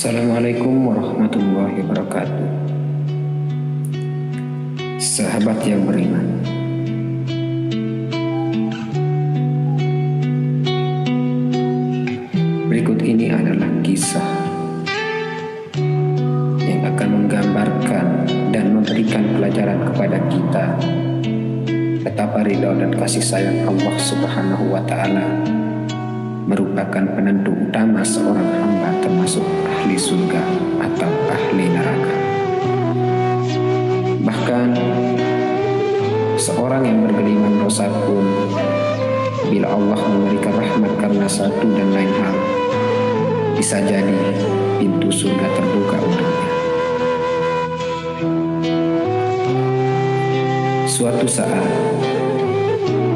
Assalamualaikum warahmatullahi wabarakatuh. Sahabat yang beriman, berikut ini adalah kisah yang akan menggambarkan dan memberikan pelajaran kepada kita betapa ridha dan kasih sayang Allah Subhanahu wa Ta'ala merupakan penentu utama seorang hamba termasuk ahli surga atau ahli neraka. Bahkan seorang yang bergelimang dosa pun, bila Allah memberikan rahmat karena satu dan lain hal, bisa jadi pintu surga terbuka untuknya. Suatu saat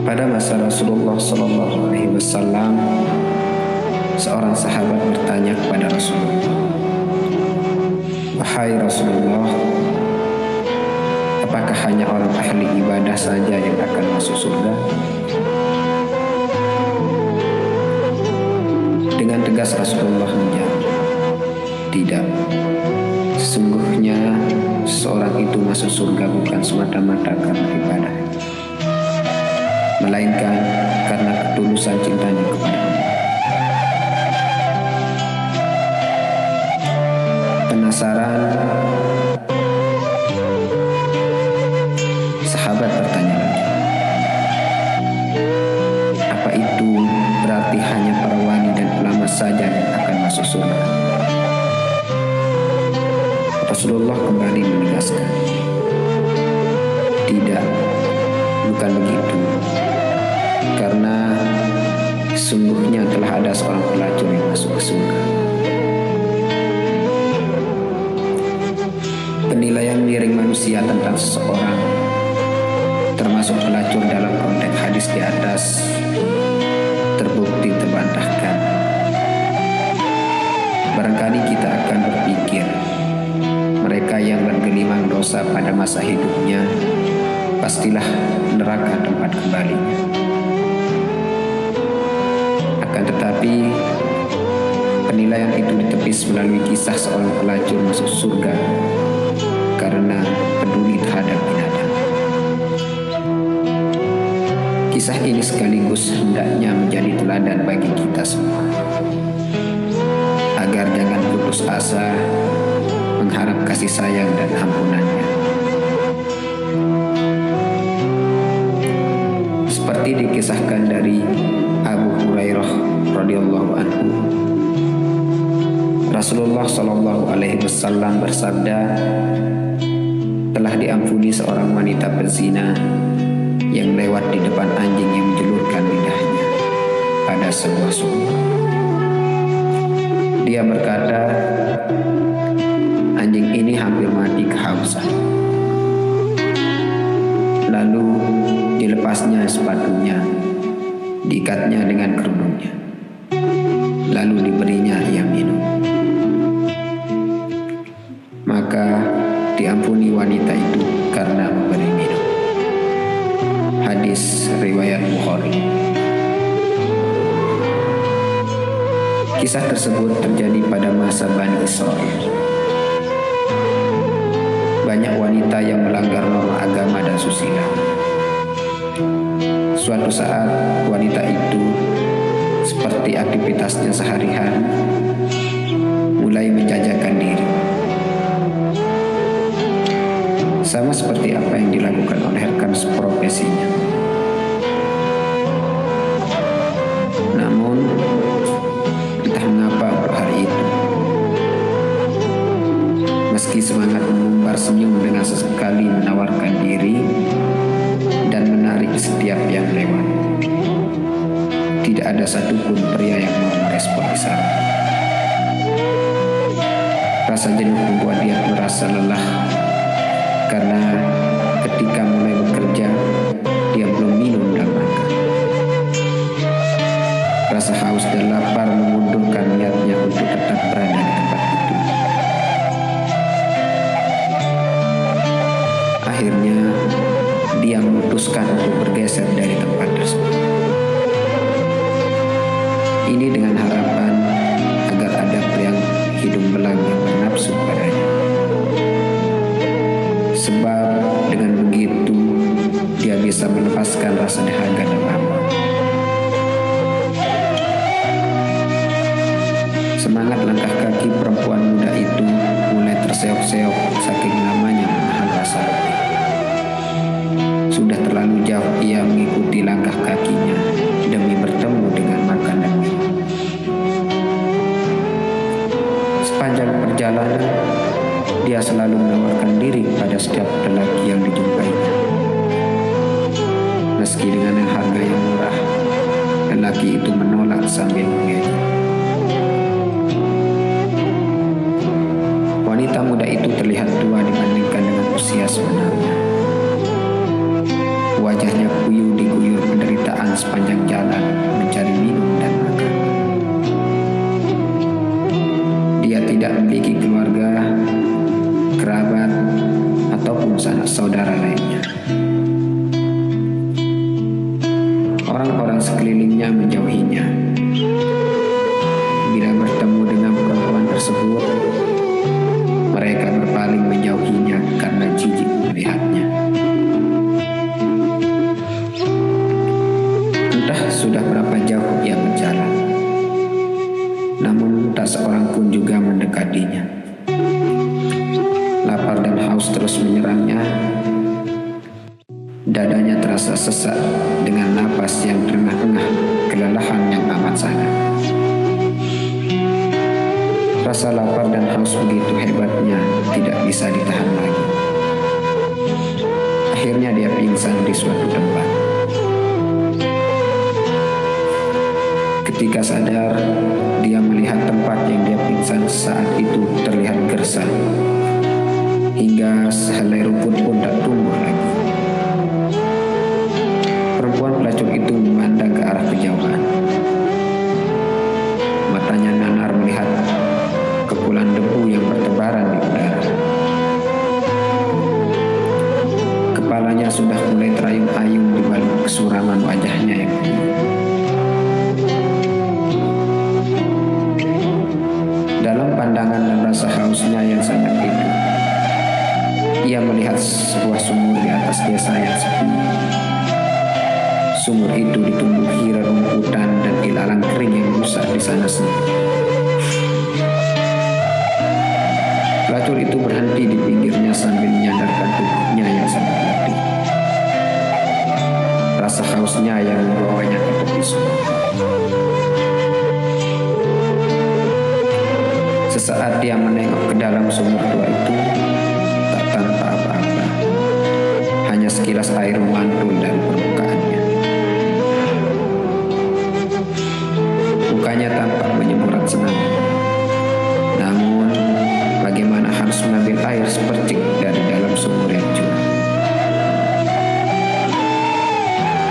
pada masa Rasulullah SAW, seorang sahabat bertanya kepada Rasulullah, "Wahai Rasulullah, apakah hanya orang ahli ibadah saja yang akan masuk surga?" Dengan tegas Rasulullah menjawab, "Tidak. Sesungguhnya seorang itu masuk surga bukan semata-mata karena ibadah, melainkan karena ketulusan cintanya kepada Allah." Penasaran, sahabat bertanya lagi, "Apa itu berarti hanya para wali dan ulama saja yang akan masuk surga?" Rasulullah kembali menegaskan, "Tidak, bukan begitu. Karena sungguhnya telah ada seorang pelacur yang masuk ke surga." Penilaian miring manusia tentang seseorang, termasuk pelacur dalam konteks hadis di atas, terbukti terbantahkan. Barangkali kita akan berpikir, mereka yang bergelimang dosa pada masa hidupnya pastilah neraka tempat kembalinya. Akan tetapi, penilaian itu ditepis melalui kisah seorang pelacur masuk surga karena peduli terhadap binatang. Kisah ini sekaligus hendaknya menjadi teladan bagi kita semua, agar jangan putus asa mengharap kasih sayang dan ampunannya. Seperti dikisahkan dari Abu Hurairah radhiyallahu anhu, Rasulullah SAW bersabda, "Telah diampuni seorang wanita pezina yang lewat di depan anjing yang menjulurkan lidahnya pada sebuah sumur. Dia berkata, anjing ini hampir mati kehausan. Lalu dilepasnya sepatunya, diikatnya dengan kerudungnya, lalu diberinya ia minum. Maka diampuni wanita itu karena memberi minum." Hadis riwayat Bukhari. Kisah tersebut terjadi pada masa Bani Israil. Banyak wanita yang melanggar norma agama dan susila. Suatu saat wanita itu, seperti aktivitasnya sehari-hari, mulai menjajakan diri, sama seperti apa yang dilakukan oleh rekan seprofesinya. Namun, entah mengapa pada hari itu, meski semangat mengumbar senyum dengan sesekali menawarkan diri dan menarik setiap yang lewat, tidak ada satupun pria yang mau merespon isyarat. Rasa jenuh membuat dia merasa lelah, karena ketika mulai bekerja, dia belum minum dan makan. Rasa haus dan lapar memundurkan niatnya untuk tetap berada di tempat itu. Akhirnya, dia memutuskan untuk bergeser dari tempat tersebut. Ini dengan harapan agar ada yang hidung belang Semangat langkah kaki perempuan muda itu mulai terseok-seok saking lamanya menahan rasa letih. Sudah terlalu jauh ia mengikuti langkah kakinya demi bertemu dengan makanan minum. Sepanjang perjalanan, dia selalu menawarkan diri pada setiap lelaki yang dijumpainya. Meski dengan harga yang murah, lelaki itu menolak sambil mengejek. Wanita muda itu terlihat tua dibandingkan dengan usia sebenarnya. Wajahnya kuyup diguyur penderitaan sepanjang jalan mencari minum dan makan. Dia tidak memiliki keluarga, kerabat, ataupun sanak saudara lainnya. Orang-orang sekelilingnya menjauhinya. Bila bertemu dengan perempuan tersebut, mereka berpaling menjauhinya karena jijik melihatnya. Entah sudah berapa jauh ia berjalan, namun tak seorang pun juga mendekatinya. Lapar dan haus terus menyerangnya. Dadanya terasa sesak dengan napas yang terengah-engah kelelahan yang amat sangat. Rasa lapar dan haus begitu hebatnya tidak bisa ditahan lagi. Akhirnya dia pingsan di suatu tempat. Ketika sadar, dia melihat tempat yang dia pingsan saat itu terlihat gersang, hingga sehelai rumput pun tak tumbuh lagi. Perempuan pelacur itu memandang ke arah kejauhan. Matanya nanar melihat kepulan debu yang bertebaran di udara. Kepalanya sudah mulai terayun-ayun di balik kesuraman wajahnya yang penuh. Dalam pandangan dan rasa hausnya yang sangat itu, ia melihat sebuah sumur di atas desa yang sepi. Sumur itu ditumbuhi rerumputan dan ilalang kering yang rusak di sana sini. Pelacur itu berhenti di pinggirnya sambil menyandarkan tubuhnya yang sangat letih. Rasa hausnya yang membawanya ke tepi sumur. Sesaat dia menengok ke dalam sumur tua itu, tak tanpa apa-apa. Hanya sekilas air memantul dari permukaannya. Mukanya tampak menyemburat senang. Namun, bagaimana harus mengambil air sepercik dari dalam sumur yang curam?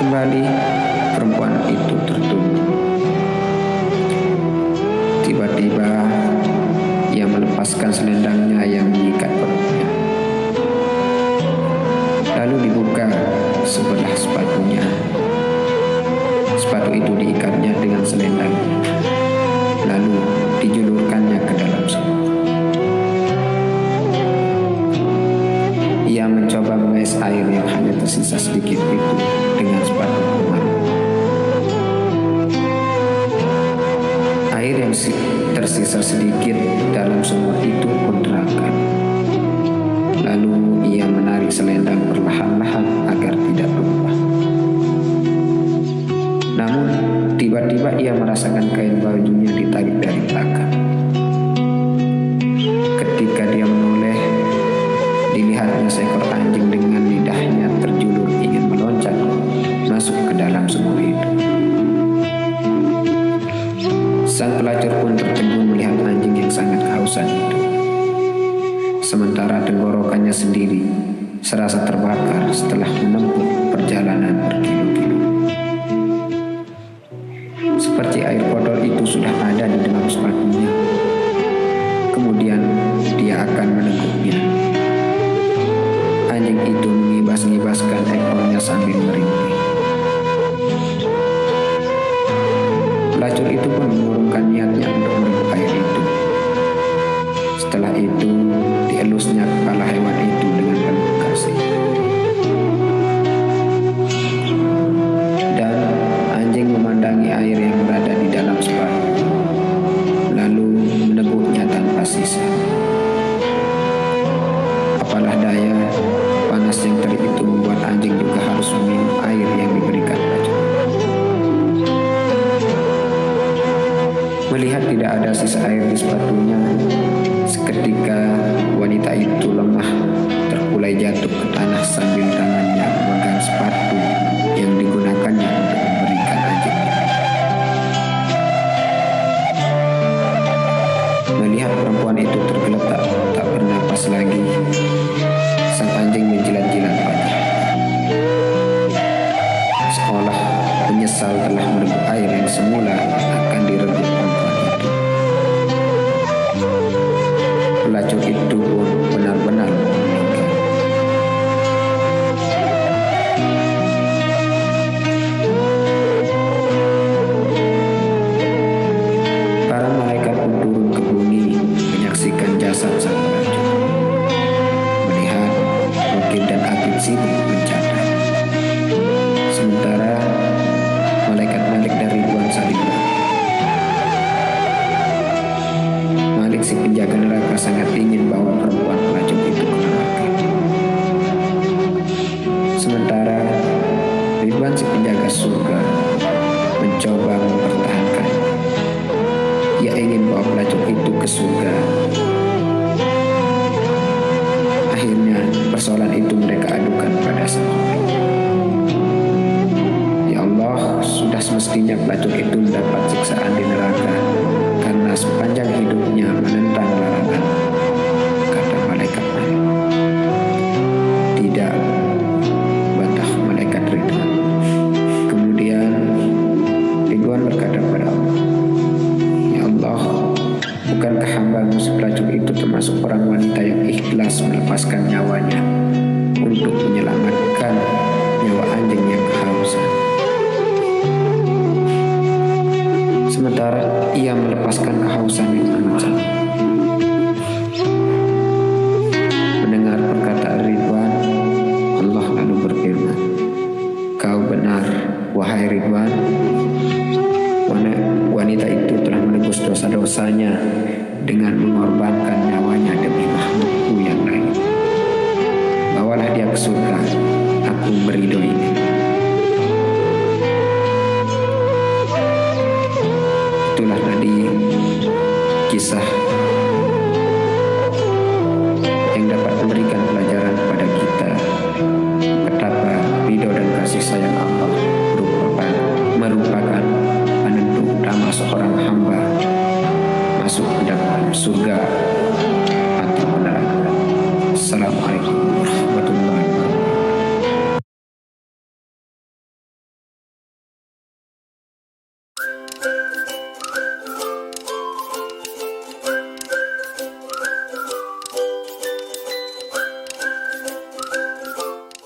Kembali, perempuan itu tertunduk. Tiba-tiba, ia melepaskan selendangnya yang mengikat perutnya. Lalu dibuka sebelah sepatunya. Sepatu itu diikatnya dengan selendangnya. Lalu dijulurkannya ke dalam sumur. Ia mencoba mengais air yang hanya tersisa sedikit itu dengan sepatu kuman. Air yang tersisa sedikit dalam sumur itu pun terangkat. Lalu ia menarik selendang perlahan-lahan agar tidak tumpah. Namun tiba-tiba ia merasakan kain bajunya ditarik dari belakang. Ketika dia menoleh, dilihatnya seekor anjing dengan lidahnya terjulur ingin meloncat masuk ke dalam sumur itu. Sang pelacur pun tertegun melihat anjing yang sangat kehausan itu. Sementara tenggorokannya sendiri serasa terbakar setelah menempuh perjalanan berkilo-kilo. Seperti air kotor itu sudah ada di dalam sepatunya. Kemudian dia akan meneguknya. Anjing itu mengibas-ngibaskan ekornya sambil merintih. Pelacur itu pun mengurungkan niatnya untuk merebut air itu. Setelah itu, dielusnya kepala hewan itu dengan penuh kasih. Dan anjing memandangi air yang berada di dalam sepatu. Lalu tanpa sisa. Apalah daya, panas yang terik itu membuat anjing juga harus meminum air yang diberikan pelacur. Melihat tidak ada sisa air di sepatunya, seketika wanita itu lemah, terkulai jatuh ke tanah sambil tangannya memegang sepatu yang digunakannya untuk memberikan anjingnya. Melihat perempuan itu tergeletak tak bernapas lagi, sang anjing menjilat-jilat wajah. Seolah menyesal telah merebut air yang semula akan direbut perempuan itu. Pelacur itu pun benar-benar meninggal. Para malaikat pun turun ke bumi menyaksikan jasad sang pelacur. Melihat Wakil dan Akil sini mencatat. Sementara malaikat Malik dari Ridwan saling Malik si penjaga neraka sangat ingin bawa perempuan pelacur itu ke neraka. Sementara Ridwan si penjaga surga mencoba mempertahankan. Ia ingin bawa pelacur itu ke surga. Akhirnya persoalan itu mereka adukan pada sang Khalik. Ya Allah, sudah semestinya pelacur itu mendapat siksaan di neraka karena sepanjang hidupnya menentang larangan, kata malaikat Malik. Tidak, bantah malaikat Ridwan. Kemudian Ridwan berkata pada Allah, Ya Allah, bukankah hamba-Mu si pelacur itu termasuk orang wanita yang ikhlas melepaskan nyawanya untuk menyelamatkan nyawa anjing yang kehausan? Sementara ia melepaskan kehausan yang amat sangat. Mendengar perkataan Ridwan, Allah lalu berfirman, Kau benar, wahai Ridwan. Wanita itu telah menebus dosa-dosanya dengan mengorbankan nyawanya demi makhlukku yang lain. Bawalah dia ke surga, aku meridhoinya. Itulah tadi kisah yang dapat memberikan pelajaran kepada kita betapa ridho dan kasih sayang Allah merupakan penentu utama seorang hamba masuk ke dalam surga atau neraka. Assalamualaikum.